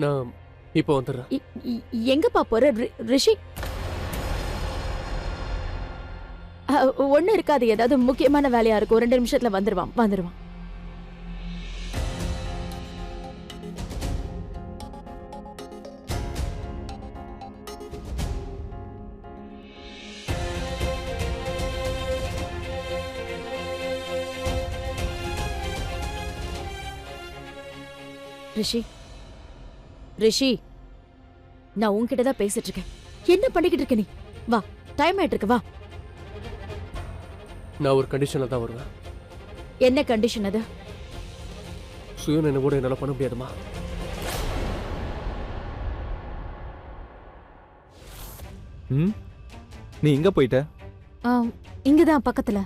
நான் இப்போ வந்துடுறேன். எங்கப்பா போற ரிஷி? ஒண்ணு இருக்காது, ஏதாவது முக்கியமான வேலையா இருக்கும். 2 நிமிஷத்துல வந்துருவான். ரிஷி, நான் உன்கிட்ட தான் பேசிட்டு இருக்கேன். என்ன பண்ணிக்கிட்டு இருக்க நீ? வா, டைம் ஆயிட்டு இருக்கு, வா. நான் ஒரு கண்டிஷன்ல தான் வருவேன். என்ன கண்டிஷன் அது? சுயநினைவு கூட என்னால பண்ண முடியாதுமா. நீ எங்க போயிட்ட? இங்கதான் பக்கத்துல.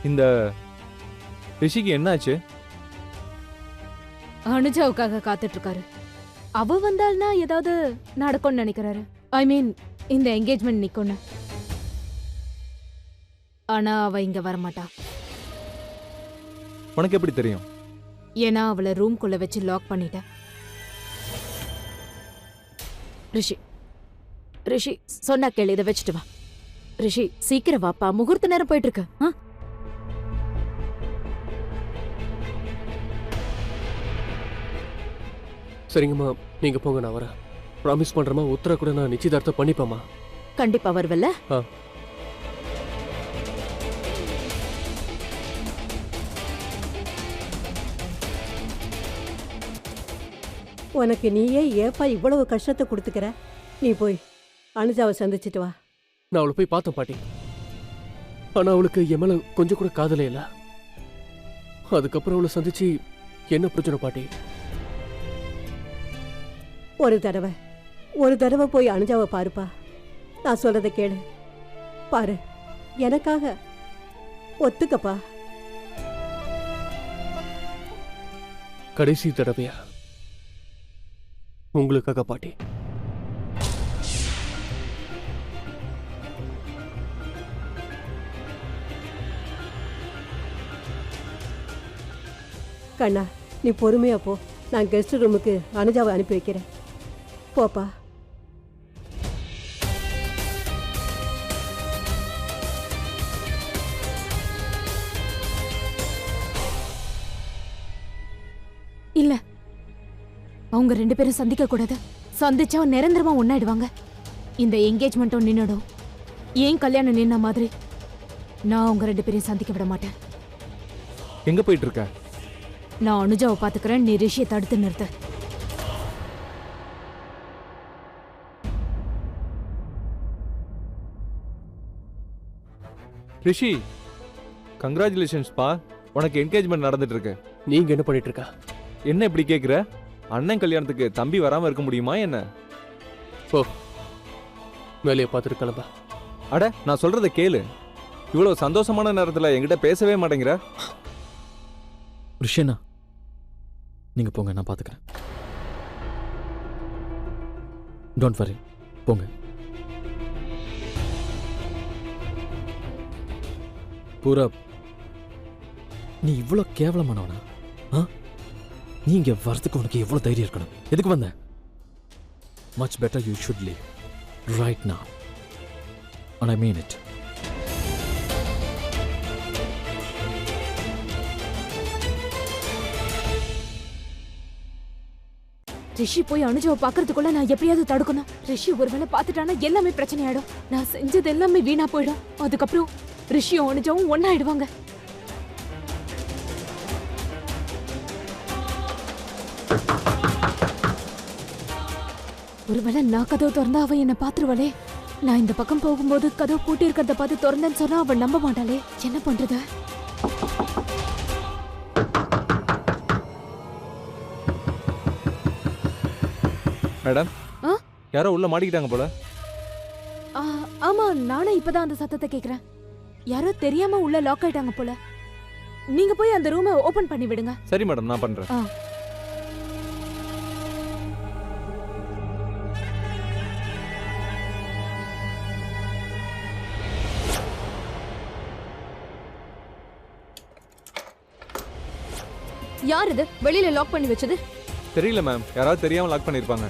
இந்த ரிஷிக்கு என்னாச்சு? அனுஜாவுக்காக காத்துட்டு இருக்காரு. அவ வந்தால்னா ஏதாவது நடக்கும்னு நினைக்கிறாரு. ஐ மீன், இந்த என்கேஜ்மெண்ட் நிக்கும்னு. ஆனா அவ இங்க வரமாட்டா. உனக்கு எப்படி தெரியும்? ஏன்னா அவளை ரூம்குள்ள வச்சு லாக் பண்ணிட்ட. ரிஷி சொன்னா கேளு, இதை வச்சுட்டு வா. ரிஷி சீக்கிரம் வாப்பா, முகூர்த்த நேரம் போயிட்டு இருக்கு. சரிங்கம்மா, நீங்க போங்க, நான் வரேன். ப்ராமிஸ் பண்றேம்மா, உத்தர கூட நான் நிச்சயதார்த்தம் பண்ணிப்பேம்மா. கண்டிப்பா வருவல்ல? உனக்கு நீயே ஏப்பா இவ்வளவு கஷ்டத்தை கொடுத்துக்கிற? நீ போய் அனுஜாவை சந்திச்சிட்டு வா. நான் அவளை போய் பார்த்தேன் பாட்டி. ஆனா அவளுக்கு என் மேல கொஞ்சம் கூட காதலே இல்ல. அதுக்கப்புறம் அவளை சந்திச்சு என்ன பிரச்சனை பாட்டி? ஒரு தடவை போய் அனுஜாவை பாருப்பா. நான் சொல்றதை கேளு. பாரு, எனக்காக ஒத்துக்கப்பா. கடைசி தடவையா உங்களுக்காக பாட்டி. கண்ணா, நீ பொறுமையா போ. நான் கெஸ்ட் ரூமுக்கு அனுஜாவை அனுப்பி வைக்கிறேன். போப்பா. இல்ல, அவங்க 2 பேரும் சந்திக்க கூடாது. சந்திச்சா நிரந்தரமா ஒன்னாயிடுவாங்க. இந்த என்கேஜ்மெண்ட்டும் நின்னுடும். ஏன் கல்யாணம் நின்ன மாதிரி நான் அவங்க 2 பேரையும் சந்திக்க விட மாட்டேன். எங்க போயிட்டு இருக்க? நான் அனுஜாவை பாத்துக்கிறேன், நீ ரிஷியை தடுத்து நிறுத்த. ரிஷி, கங்க்ராச்சுலேஷன்ஸ் பா, உனக்கு என்கேஜ்மெண்ட் நடந்துட்டு இருக்கு. நீங்க என்ன பண்ணிட்டு இருக்க? என்ன இப்படி கேக்குற? அண்ணன் கல்யாணத்துக்கு தம்பி வராம இருக்க முடியுமா என்ன? ஓ, வேலையை பார்த்துட்டு கிளம்பா. அட, நான் சொல்றதை கேளு. இவ்வளவு சந்தோஷமான நேரத்துல என்கிட்ட பேசவே மாட்டேங்கிற. ரிஷனா, நீங்க போங்க, நான் பாத்துக்கிறேன். டோன்ட் வரி, போங்க. பூரா, நீ இவ்வளோ கேவலமானவனா? நீ இங்க வரதுக்கு உனக்கு எவ்வளவு தைரியம் இருக்கணும்? எதுக்கு வந்த? Much better you should leave right now, and I mean it. ரிஷி போய் அனுஜாவை பாக்குறதுக்குள்ள நான் எப்படியாவது தடுக்கணும். ரிஷி ஒருவேளை பாத்துட்டானா எல்லாமே பிரச்சனை ஆயிடும். நான் செஞ்சது எல்லாமே வீணா போயிடும். அதுக்கப்புறம் ரிஷியும் அனுஜாவும் ஒன்னாயிடுவாங்க. ஒருவேளை நான் கதவு திறந்தா அவ என்ன பாத்துருவாளே. நான் இந்த பக்கம் போகும்போது கதவு பூட்டி இருக்கிறத பார்த்து திறந்தேன்னு சொன்னா அவள் நம்ப மாட்டாளே. என்ன பண்றது? மேடம், யாரோ உள்ள மாட்டிக்கிட்டாங்க போல. ஆமா, நானும் இப்பதான் அந்த சத்தத்தை கேக்குறேன். யாரோ தெரியாம உள்ள லாக் ஆயிட்டாங்க போல. நீங்க போய் அந்த ரூமை ஓபன் பண்ணி விடுங்க. சரி மேடம், நான் பண்றேன். யார் இது வெளியில லாக் பண்ணி வச்சது? தெரியல மேம், யாராவது தெரியாம லாக் பண்ணிருப்பாங்க.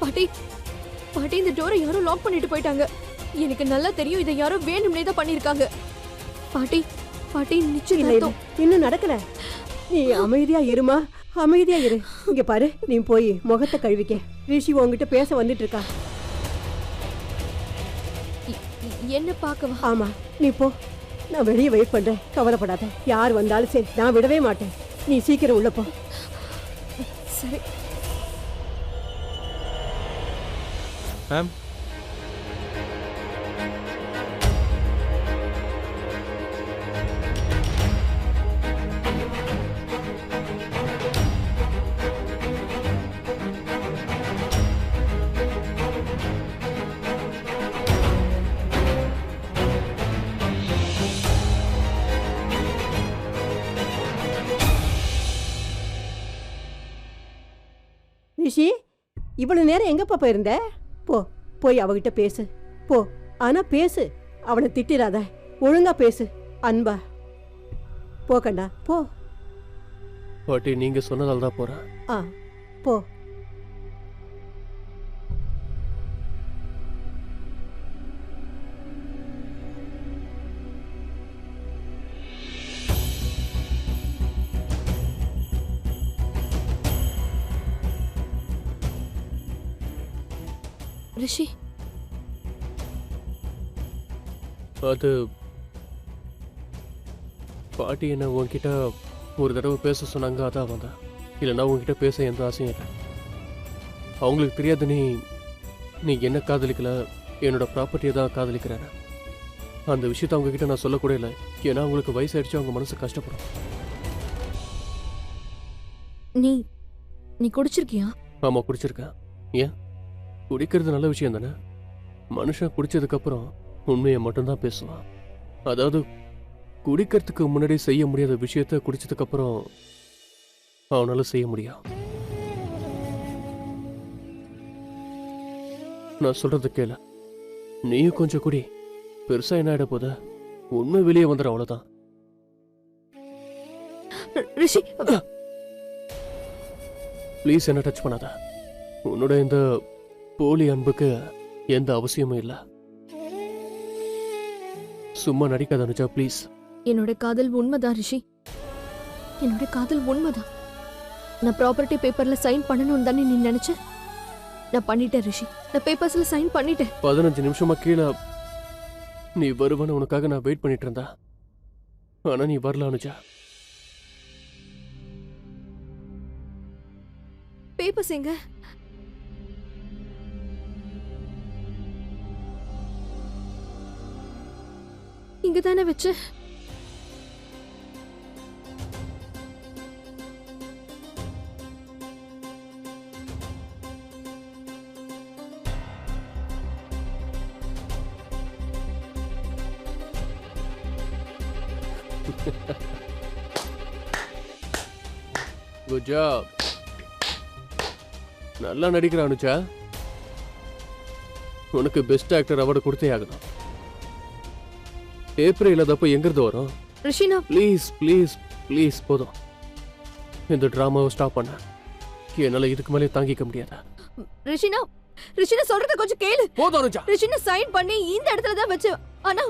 பாட்டி பாட்டி, இந்த டோரை யாரோ லாக் பண்ணிட்டு போயிட்டாங்க. எனக்கு நல்லா தெரியும் இதை யாரோ வேணும்னே தான் பண்ணிருக்காங்க. பாட்டி பாட்டி இல்ல, இல்ல, நிச்சயம் இன்னும் நடக்கல. நீ அமைதியா இருமா, அமைதியா இரு. இங்க பாரு, நீ போய் முகத்தை கழுவிக்க. ரிஷி உன்கிட்ட பேச வந்துட்டு இருக்கா. என்ன பார்க்கவா? ஆமா, நீ போ. நான் வெளியே வெயிட் பண்றேன், கவலைப்படாத. யார் வந்தாலும் சரி, நான் விடவே மாட்டேன். நீ சீக்கிரம் உள்ள போ. சரி மேம், ரிஷி, இவ்வளவு நேரம் எங்கப்பா போயிருந்த? போ, போய் அவகிட்ட பேசு. போ, ஆனா பேசு. அவனை திட்டிராத, ஒழுங்கா பேசு. அன்பா, போ கண்ணா, போ. பாட்டி நீங்க சொன்னதால தான் போறேன். ஆ, போ. ரிஷி, அது பாட்டி என்ன உன்கிட்ட ஒரு தடவை பேச சொன்னாங்க, அதான் வந்தேன். இல்லைன்னா உன்கிட்ட பேச எந்த ஆசையும் இல்லை. அவங்களுக்கு தெரியாது நீ என்ன காதலிக்கல, என்னோட ப்ராப்பர்ட்டியை தான் காதலிக்கிறேன். அந்த விஷயத்த அவங்க கிட்ட நான் சொல்லக்கூட இல்லை. ஏன்னா அவங்களுக்கு வயசாயிடுச்சு, அவங்க மனசு கஷ்டப்படும். நீ நீ குடிச்சிருக்கியா? ஆமாம், குடிச்சிருக்கேன். ஏன்? குடிக்கிறது நல்ல விஷயம் தானே. மனுஷன் குடிச்சதுக்கப்புறம் உண்மையை மட்டும்தான் பேசுவான். அதாவது குடிக்கிறதுக்கு முன்னாடி செய்ய முடியாத விஷயத்த குடிச்சதுக்கப்புறம் அவனால செய்ய முடியும். நான் சொல்றது கேள, நீயும் கொஞ்சம் குடி. பெருசா என்ன ஆயிட போத, உண்மை வெளியே வந்துடும், அவ்வளவுதான். ரிஷி, ப்ளீஸ் என்ன டச் பண்ணாத. உன்னோட இந்த போலி அன்புக்கு எந்த அவசியமும் இல்லை. சும்மா நடிக்காத அனுஜா, ப்ளீஸ். என்னோட காதல் உண்மைதான் ரிஷி, என்னோட காதல் உண்மைதான். நான் ப்ராப்பர்ட்டி பேப்பர்ல சைன் பண்ணணும்னு தானே நீ நினைச்ச? நான் பண்ணிட்டேன் ரிஷி, நான் பேப்பர்ஸ்ல சைன் பண்ணிட்டேன். 15 நிமிஷமா கீழே நீ வருவான்னு உனக்காக நான் வெயிட் பண்ணிட்டு இருந்தா. ஆனா நீ வரல அனுஜா. பேப்பர்ஸ் எங்க? இங்க தானே வச்சு. Good job. நல்லா நடிக்கிற அனுஜா. உனக்கு பெஸ்ட் ஆக்டர் அவார்டு கொடுத்தே ஆகணும். ஏப்ரல் இல்லாதப்போ எங்கிருந்து வரும்? ரிஷினா, ப்ளீஸ் ப்ளீஸ் ப்ளீஸ், போதும். இந்த டிராமாவை ஸ்டாப் பண்ண. என்னால இதுக்கு மேலே தாங்கிக்க முடியாதா? ரிஷினா, ரிஷினா சொல்றத கொஞ்சம் கேளு. போதும் அனுஜா. ரிஷினா சைன் பண்ணி இந்த இடத்துல தான் வச்சு. ஆனா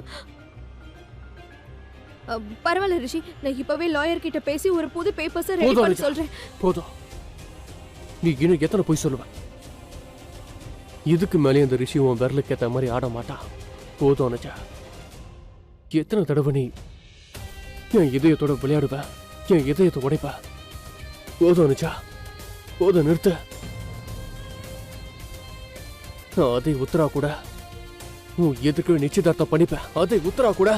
பரவாயில்ல ரிஷி, நான் இப்பவே லாயர் கிட்ட பேசி ஒரு புது பேப்பர்ஸ் ரெடி போதும் பண்ண அனுஜா. சொல்றேன். போதும். நீ இன்னும் எத்தனை போய் சொல்லுவ? இதுக்கு மேலே இந்த ரிஷி உன் விரலுக்கு ஏற்ற மாதிரி ஆட மாட்டான். போதும் அனுஜா. எத்தனை தடவை நீ என் இதயத்தோட விளையாடுவ, என் இதயத்தை உடைப்ப. போதும் அனுஜா, போதும், நிறுத்த. நான் அதை உத்தரா கூட உன் எதுக்கு நிச்சயதார்த்தம் பண்ணிப்பேன். அதை உத்தரா கூட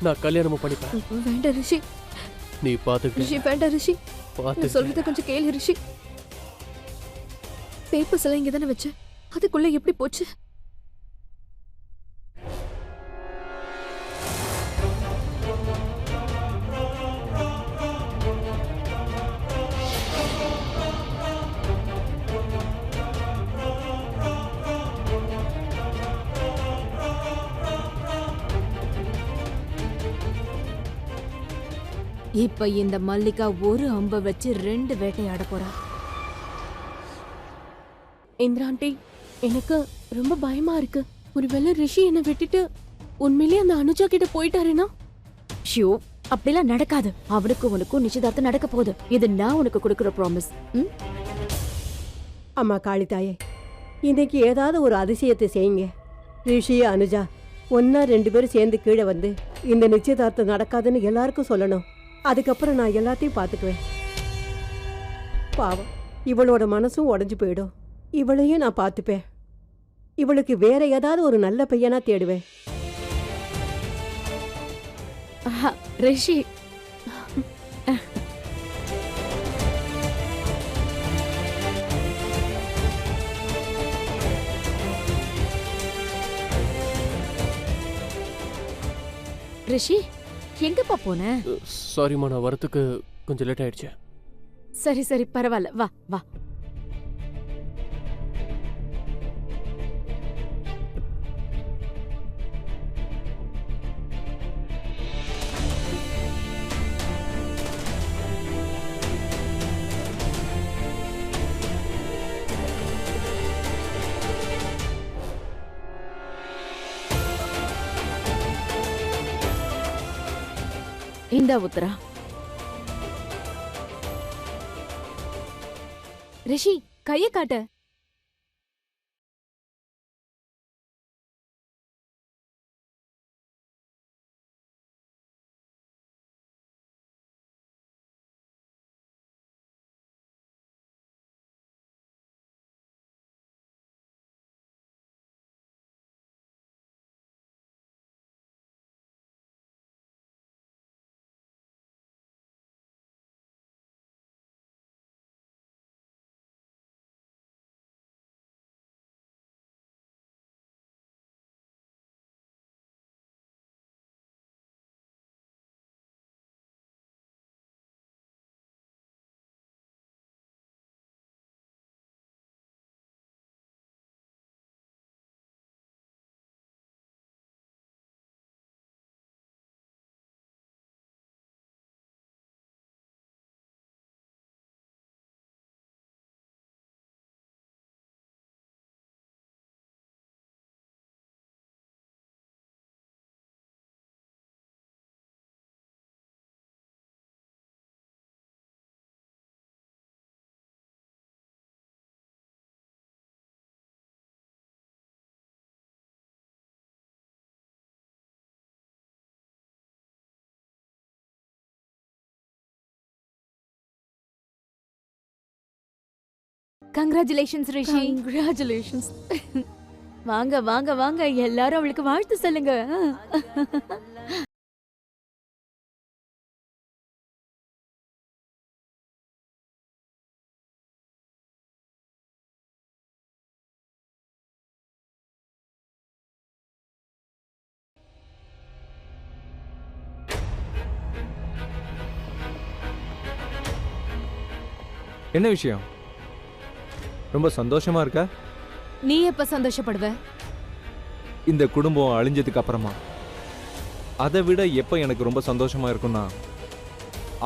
நான் கல்யாணமும் பண்ணிப்பேன். வேண்டாம் ரிஷி, நீ பாத்துக்கிட்டு ரிஷி வேண்டாம் ரிஷி, நான் சொல்றத கொஞ்சம் கேளு ரிஷி. பேப்பர்ஸ் எல்லாம் இங்க தானே வச்ச, அதுக்குள்ள எப்படி போச்சு? இப்ப இந்த மல்லிகா ஒரு அம்ப வச்சு 2 வேட்டையாட போறா. இந்திரா ஆண்டி, எனக்கு ரொம்ப பயமா இருக்கு. ஒருவேளை ரிஷி என்னை விட்டுட்டு உண்மையிலேயே அந்த அனுஜா கிட்ட போயிட்டாருன்னா? ஷியோ, அப்படிலாம் நடக்காது. அவனுக்கும் உனக்கும் நிச்சயதார்த்தம் நடக்க போகுது. இது நான் உனக்கு கொடுக்குற ப்ராமிஸ். அம்மா காளித்தாயே, இன்னைக்கு ஏதாவது ஒரு அதிசயத்தை செய்யுங்க. ரிஷி அனுஜா ஒன்னா 2 பேரும் சேர்ந்து கீழே வந்து இந்த நிச்சயதார்த்தம் நடக்காதுன்னு எல்லாருக்கும் சொல்லணும். அதுக்கப்புறம் நான் எல்லாத்தையும் பார்த்துக்குவேன். பாவம், இவளோட மனசும் உடஞ்சு போயிடும். இவளையும் நான் பார்த்துப்பேன். இவளுக்கு வேற ஏதாவது ஒரு நல்ல பையனா தேடுவேன். ரிஷி, ரிஷி, எங்கப்பா போன? சாரிம்மா, நான் வரத்துக்கு கொஞ்சம் லேட் ஆயிடுச்சு. சரி சரி, பரவாயில்ல, வா வா. இந்தா உத்தரா. ரிஷி, கைய காட்டு. கங்க்ராச்சுலேஷன்ஸ் ரிஷி. கங்க்ராச்சுலேஷன்ஸ். வாங்க வாங்க வாங்க, எல்லாரும் அவளுக்கு வாழ்த்து சொல்லுங்க. என்ன விஷயம்? ரொம்ப சந்தோஷமா இருக்கா? நீ எப்ப சந்தோஷப்படுவ? இந்த குடும்பம் அழிஞ்சதுக்கு அப்புறமா. அதை விட எப்ப எனக்கு ரொம்ப சந்தோஷமா இருக்கும்னா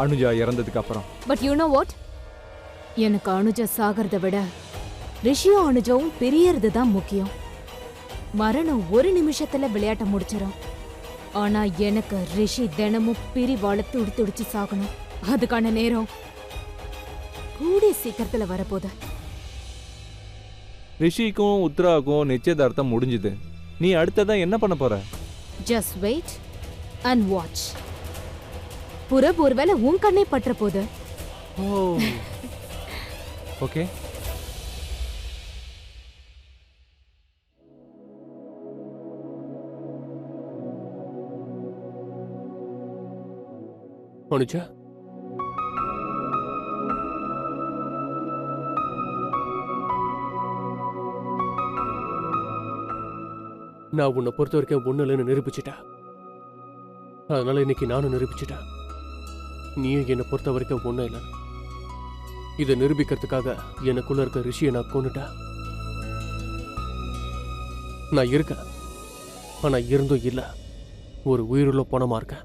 அனுஜா இறந்ததுக்கு அப்புறம். பட் யூ நோ வாட், எனக்கு அனுஜா சாகிறத விட ரிஷியும் அனுஜாவும் பிரியறது தான் முக்கியம். மரணம் ஒரு நிமிஷத்துல விளையாட்ட முடிச்சிடும். ஆனா எனக்கு ரிஷி தினமும் பிரிவாள துடி துடிச்சு சாகணும். அதுக்கான நேரம் கூடிய சீக்கிரத்துல வரப்போகுது. ரிஷிக்கும் உத்ராவுக்கும் நிச்சயதார்த்தம் முடிஞ்சுது. நீ அடுத்ததான் என்ன பண்ண போற? Just wait and watch. புறப் ஒருவேளை உன் கண்ணே பற்ற போது. ஓகே. அனுஜா, நான் உன்னை பொறுத்த வரைக்கும் ஒண்ணு இல்லைன்னு நிரூபிச்சிட்டேன். அதனால இன்னைக்கு நானும் நிரூபிச்சிட்டேன், நீயும் என்னை பொறுத்த வரைக்கும் ஒன்றும் இல்லை. இதை நிரூபிக்கிறதுக்காக எனக்குள்ள இருக்க ரிஷியை நான் கொன்னுட்டேன். நான் இருக்கேன், ஆனா இருந்தும் இல்லை, ஒரு உயிருள்ள பணமா இருக்கேன்.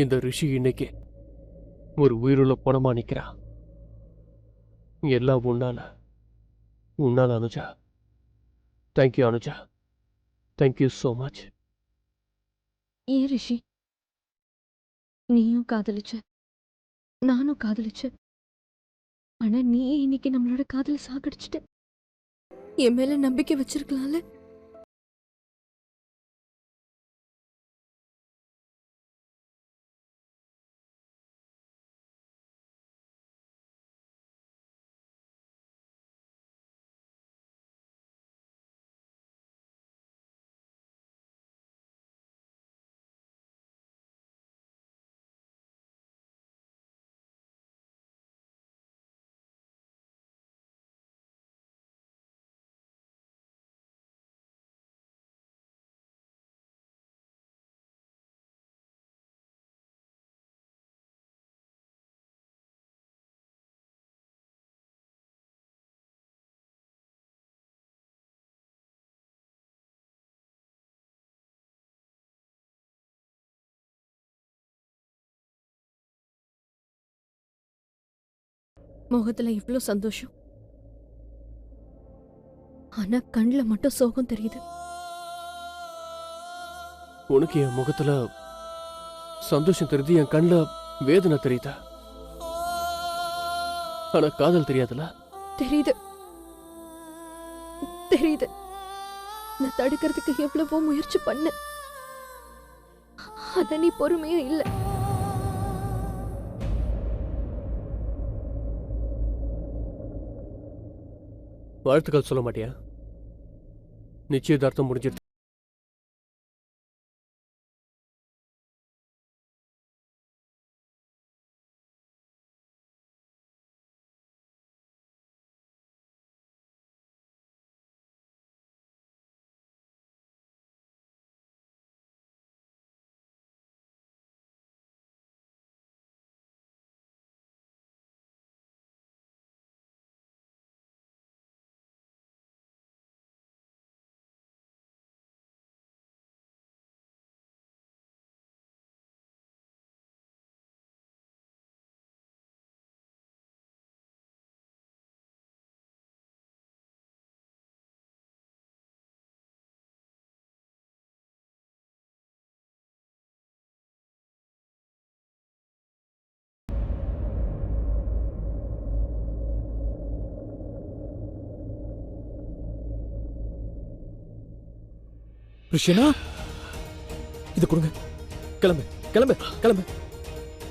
இந்த ரிஷி இன்னைக்கு ஒரு உயிருள்ள பணமா நிக்கிறா. எல்லாம் உன்னால Anuja. Thank you Anuja. Thank you so much. ஏன் ரிஷி, நீயும் காதலிச்ச, நானும் காதலிச்ச. ஆனா நீயே இன்னைக்கு நம்மளோட காதல சாகடிச்சிட்ட. என் மேல நம்பிக்கை வச்சிருக்கலாம்ல. முகத்துல இவ்ளோ சந்தோஷம், ஆனா கண்ணுல மட்டும் சோகம் தெரியுது. உனக்கு என் முகத்துல சந்தோஷம் தெரியுது, என் கண்ணுல வேதனை தெரியுதா? ஆனா காதல் தெரியாதுல? தெரியுது தெரியுது. நான் தடுக்கிறதுக்கு எவ்வளவோ முயற்சி பண்ண, ஆனா நீ பொறுமையா இல்ல. வாழ்த்துக்கள் சொல்ல மாட்டியா? நிச்சயதார்த்தம் முடிஞ்சிருச்சு. ரிஷினா, இது கொடுங்க. கிளம்பு கிளம்பு கிளம்பு.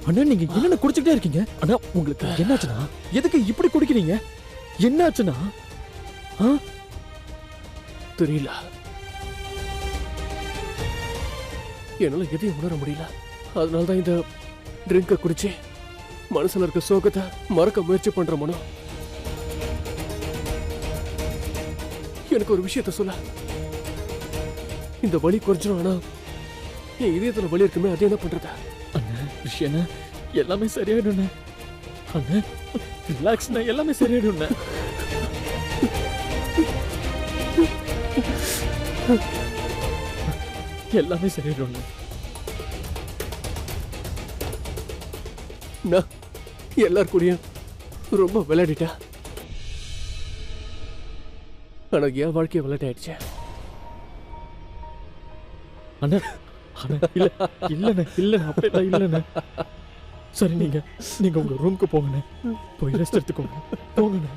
அண்ணா, நீங்க என்னென்ன குடிச்சுக்கிட்டே இருக்கீங்க? அண்ணா, உங்களுக்கு என்னாச்சுன்னா? எதுக்கு இப்படி குடிக்கிறீங்க? என்னாச்சுன்னா? தெரியல, என்னால எதையும் உணர முடியல. அதனாலதான் இந்த ட்ரிங்க குடிச்சு மனசுல இருக்க சோகத்தை மறக்க முயற்சி பண்ற மனோ. எனக்கு ஒரு விஷயத்த சொல்ல. இந்த வலி குறைஞ்சிடும், ஆனா என் இதயத்துல வலி இருக்குமே, அது என்ன பண்றது? அண்ணா, ரிஷியண்ணா, எல்லாமே சரியாயிடும். அண்ணா, ரிலாக்ஸ்ண்ணா, எல்லாமே சரியாயிடும். எல்லாமே சரியாயிடும். நான் எல்லார் கூடயும் ரொம்ப விளையாடிட்டா, ஆனா என் வாழ்க்கைய விளையாட்டாயிடுச்சு. அண்ணா, அண்ணா, இல்ல இல்லண்ணே, இல்லண்ணே, அப்படியெல்லாம் இல்லண்ணே. சரி, நீங்க உங்க ரூமுக்கு போங்கண்ணே. போய் ரெஸ்ட் எடுத்துக்கோங்க. போங்கண்ணே,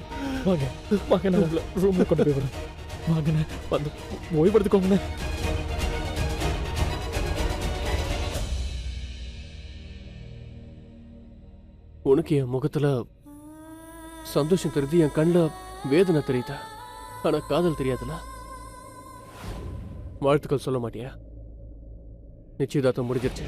வாங்க வாங்க, நான் உங்களை ரூம்ல கொண்டு போய் வரேன். வாங்கண்ணே, வந்து ஓய்வு எடுத்துக்கோங்கண்ணே. உனக்கு என் முகத்துல சந்தோஷம் தெரியுது, என் கண்ணுல வேதனை தெரியுதா? ஆனா காதல் தெரியாதுல? வாழ்த்துக்கள் சொல்ல மாட்டியா? நிச்சயதார்த்தம் முடிஞ்சிருச்சு.